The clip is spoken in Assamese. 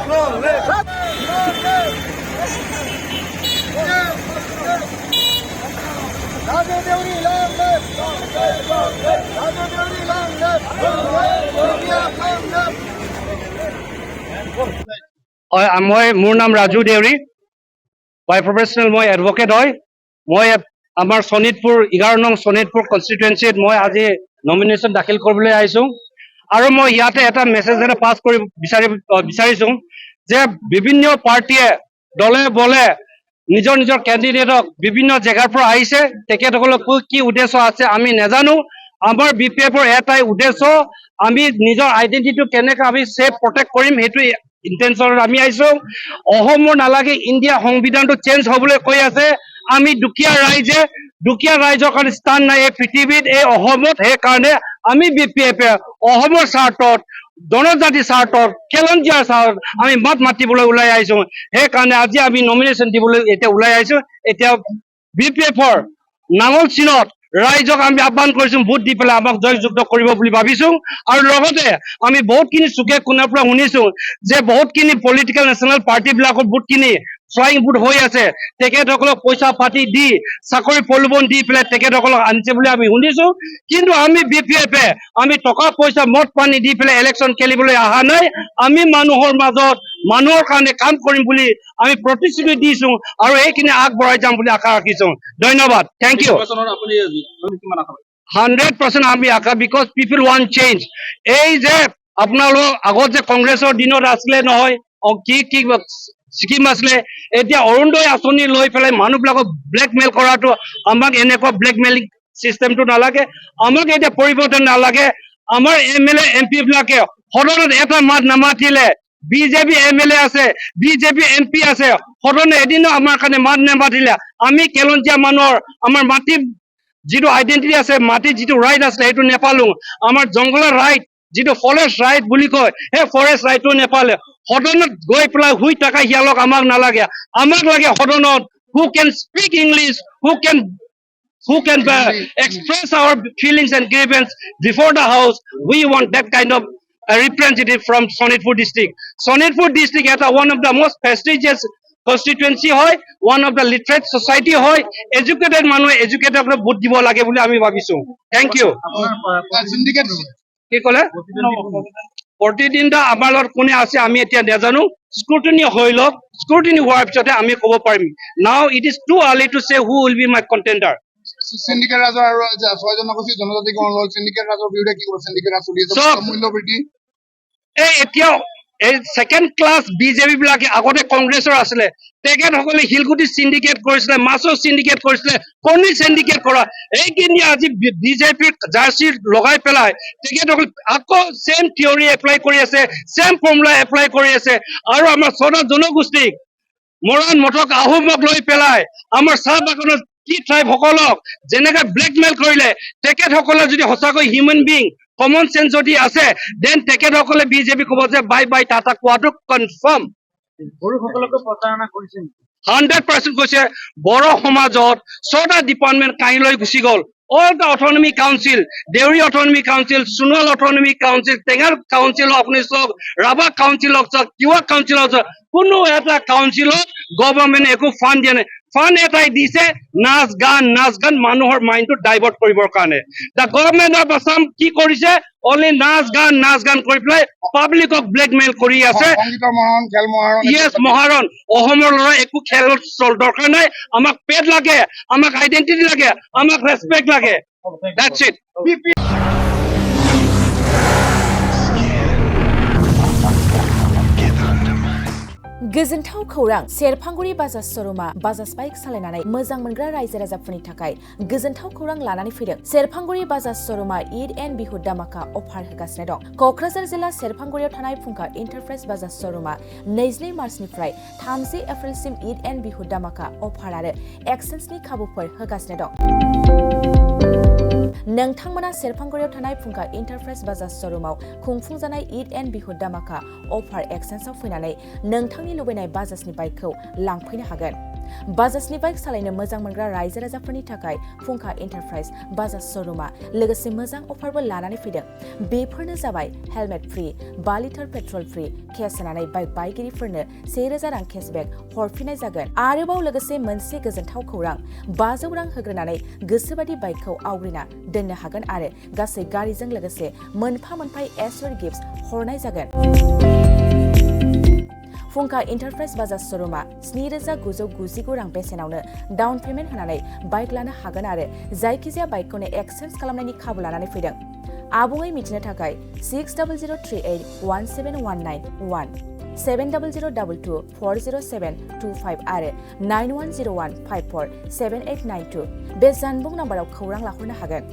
মোৰ নাম ৰাজু দেউৰী বাই প্ৰফেশ্যনেল মই এডভকেট হয় মই আমাৰ শোণিতপুৰ 11 নং শোণিতপুৰ কনষ্টিটুৱেঞ্চিত মই আজি নমিনেশ্যন দাখিল কৰিবলৈ আহিছোঁ আৰু মই ইয়াতে এটা মেছেজ এটা পাছ কৰি বিচাৰিছোঁ যে বিভিন্ন পাৰ্টিয়ে দলে বলে নিজৰ নিজৰ কেণ্ডিডেটক বিভিন্ন জেগাৰ পৰা আহিছে তেখেতসকলক কি উদ্দেশ্য আছে আমি নাজানো আমাৰ বিপিএফৰ এটাই উদ্দেশ্য আমি নিজৰ আইডেন্টিটিটো কেনেকৈ আমি সেফ প্ৰটেক্ট কৰিম সেইটো ইন্টেনশনত আমি আহিছো অসমৰ নালাগে ইণ্ডিয়া সংবিধানটো চেঞ্জ হ'বলৈ কৈ আছে আমি দুখীয়া ৰাইজৰ কাৰণে স্থান নাই এই পৃথিৱীত এই অসমত সেইকাৰণে আমি বিপিএফে অসমৰ স্বাৰ্থত জনজাতিৰ স্বাৰ্থত খেলঞ্জীয়াৰ স্বাৰ্থত আমি মাত মাতিবলৈ ওলাই আহিছো সেইকাৰণে আজি আমি নমিনেশ্যন দিবলৈ এতিয়া ওলাই আহিছো এতিয়া বিপিএফৰ নাঙল চিনত ৰাইজক আমি আহ্বান কৰিছো ভোট দি পেলাই আমাক জয়যুক্ত কৰিব বুলি ভাবিছো আৰু লগতে আমি বহুতখিনি চুকে কোণৰ পৰা শুনিছো যে বহুতখিনি পলিটিকেল নেশ্যনেল পাৰ্টিবিলাকৰ বহুতখিনি ফ্লাইং বুট হৈ আছে তেখেতসকলক পইচা পাতি দি চাকৰি প্ৰলোভন দি পেলাই তেখেতসকলক আনিছে বুলি আমি শুনিছো কিন্তু আমি বিপিএফে আমি টকা পইচা মদ পানী দি পেলাই ইলেকশ্যন খেলিবলৈ অহা নাই আমি মানুহৰ মাজত মানুহৰ কাৰণে কাম কৰিম বুলি আমি প্ৰতিশ্ৰুতি দিছো আৰু এইখিনি আগবঢ়াই যাম বুলি আশা ৰাখিছো ধন্যবাদ থেংক ইউ 100% আমি আশা বিকজ পিপল ওয়ান্ট চেঞ্জ এই যে আপোনালোক আগত যে কংগ্ৰেছৰ দিনত আছিলে নহয় কি কি স্কিম আছিলে এতিয়া অৰুণোদয় আঁচনি লৈ পেলাই মানুহবিলাকক ব্লেকমেইল কৰাটো আমাক এনেকুৱা ব্লেকমেইলিং চিষ্টেমটো নালাগে আমাক এতিয়া পৰিৱৰ্তন নালাগে আমাৰ এমএলএ এমপি বিলাকে সদনত এটা মাত নামাতিলে বিজেপি এমএলএ আছে বিজেপি এমপি আছে সদনে এদিনো আমাৰ কাৰণে মাত নামাতিলে আমি খেলঞ্জীয়া মানুহৰ আমাৰ মাটি যিটো আইডেন্টিটি আছে মাটি যিটো ৰাইট আছিলে সেইটো নেপালো আমাৰ জংগলৰ ৰাইট যিটো ফৰেষ্ট ৰাইট বুলি কয় সেই ফৰেষ্ট ৰাইটটো নেপালে সদনত গৈ পেলাই শুই থকা সিয়ালক আমাক নালাগে আমাক লাগে সদনত who can speak English who can express our feelings and grievance before the house we want that kind of representative from Sonitpur district is one of the most prestigious constituency hoy one of the literate society hoy educated manu educated vote dibo lage boli ami bhabisu thank you কি কলে প্ৰতিদিনটা আমাৰ লগত কোনে আছে আমি এতিয়া নাজানো স্ক্ৰুটিনি হৈ লওক স্ক্ৰুটিনি হোৱাৰ পিছতে আমি ক'ব পাৰিম now it is too early to say who will be my contender syndicate ৰাজৰ আৰু ছয়জন কৈছে জনজাতি গণৰ সিন্ডিকেট ৰাজৰ বিৰুদ্ধে কি কৰিব সিন্ডিকেট ৰাজ চলি আছে মূল্য বৃদ্ধি এই এতিয়া এই সেকেন্ড ক্লাস বিজেপি বিলাকে আগতে কংগ্ৰেছৰ আছিলে তেখেতসকলে হিলগুটি সিন্ডিকেট কৰিছিলে মাছৰ সিন্ডিকেট কৰিছিলে কণী সিন্ডিকেট কৰা এইখিনি আজি বিজেপিৰ জাৰ্চি লগাই পেলাই তেখেতসকলে আকৌ সেম থিয়ৰি এপ্লাই কৰি আছে সেম ফৰ্মুলা এপ্লাই কৰি আছে আৰু আমাৰ ছটা জনগোষ্ঠীক মৰাণ মঠক আহোমক লৈ পেলাই আমাৰ চাহ বাগানৰ কি ট্ৰাইব সকলক যেনেকৈ ব্লেকমেইল কৰিলে তেখেতসকলে যদি সঁচাকৈ হিউমেন বিং কমন সেন্স যদি আছে দেন তেখেতসকলে বিজেপি ক'ব যে বাই বাই টাটা কোৱাটো কনফাৰ্ম বড়োসকলকো প্ৰচাৰণা কৰিছে 100% কৈছে বড়ো সমাজত ছটা ডিপাৰ্টমেণ্ট কাহিলৈ গুচি গ'ল all the autonomy council Deuri autonomy council Sunwal autonomy council Tengar council apni sab Raba council of Kiwa council of কোনো এটা কাউন্সিলত গভৰ্ণমেণ্ট একো ফাণ্ড দিয়া নাই ফাণ্ড এটাই দিছে নাচ গান মানুহৰ মাইণ্ডটো ডাইভাৰ্ট কৰিবৰ কাৰণে দা গভৰ্ণমেণ্ট অফ আসাম কি কৰিছে অনলি নাচ গান কৰি পেলাই পাব্লিকক ব্লেকমেইল কৰি আছে ইয়েছ মহাৰণ অসমৰ ল'ৰা একো খেলৰ দৰকাৰ নাই আমাক পেড লাগে আমাক আইডেন্টিটি লাগে আমাক ৰেসপেক্ট লাগে দ্যাটস ইট गोजोनथाव खौरां सेरफांगुरि बाजाज श'रुमा बाजाज बाइक सालायनानै मोजां मोनग्रा रायजो राजाफोरनि थाखाय गोजोनथाव खौरां लानानै फैदों सेरफांगुरि बाजाज श'रुमा ईद एन्ड बिहु दामाका अफार होगासिनो दं क'क्राझार जिल्ला सेरफांगुरियाव थानाय फुंखा एन्टारप्राइज बाजाज श'रुमा 22 मार्चनिफ्राय 30 एप्रिलसिम ईद एन्ड बिहु दामाका अफार आरो एक्सचेन्जनि खाबुफोर होगासिनो दं नोंथांमोना सेरफांगुरियाव थानाय फुंखा एन्टारप्राइज बाजाज श'रुमाव खुंफुंजानाय ईद एन्ड बिहु दामाका अफार एक्सचेन्जआव फैनानै नोंथांनि लुबैनाय बाजाजनि बाइकखौ लांफैनो हागोन बाजाजनि बाइक सालायनो मोजां मोनग्रा रायजो राजाफोरनि थाखाय फुंखा एन्टारप्राइज बाजाज श'रुमा लोगोसे मोजां अफारबो लानानै फैदों। बेफोरनो जाबाय हेलमेट फ्रि, 5 लिटार पेट्रल फ्रि, केस होनानै बाइक बायगिरिफोरनो 1000 रां केसबेक हरफिननाय जागोन। आरोबाव लोगोसे मोनसे गोजोनथाव खौरां, 500 रां होग्रोनानै गोसोबादि बाइकखौ आवग्रिना दोननो हागोन आरो गासै गारिजों लोगोसे मोनफा एसर गिफ्ट हरनाय जागोन। फुंखा एन्टारप्राइज बाजाज श'रुमा 7999 रां बेसेनावनो डाउन पेमेन्ट होनानै बाइक लानो हागोन आरो जायखिजाया बाइकखौनो एक्सचेन्ज खालामनायनि खाबु लानानै फैदों। आबुङै मिथिनो थाखाय 6003817191 7002240725 आरो 9101547892 बे जानबुं नाम्बाराव खौरां लाहरनो हागोन।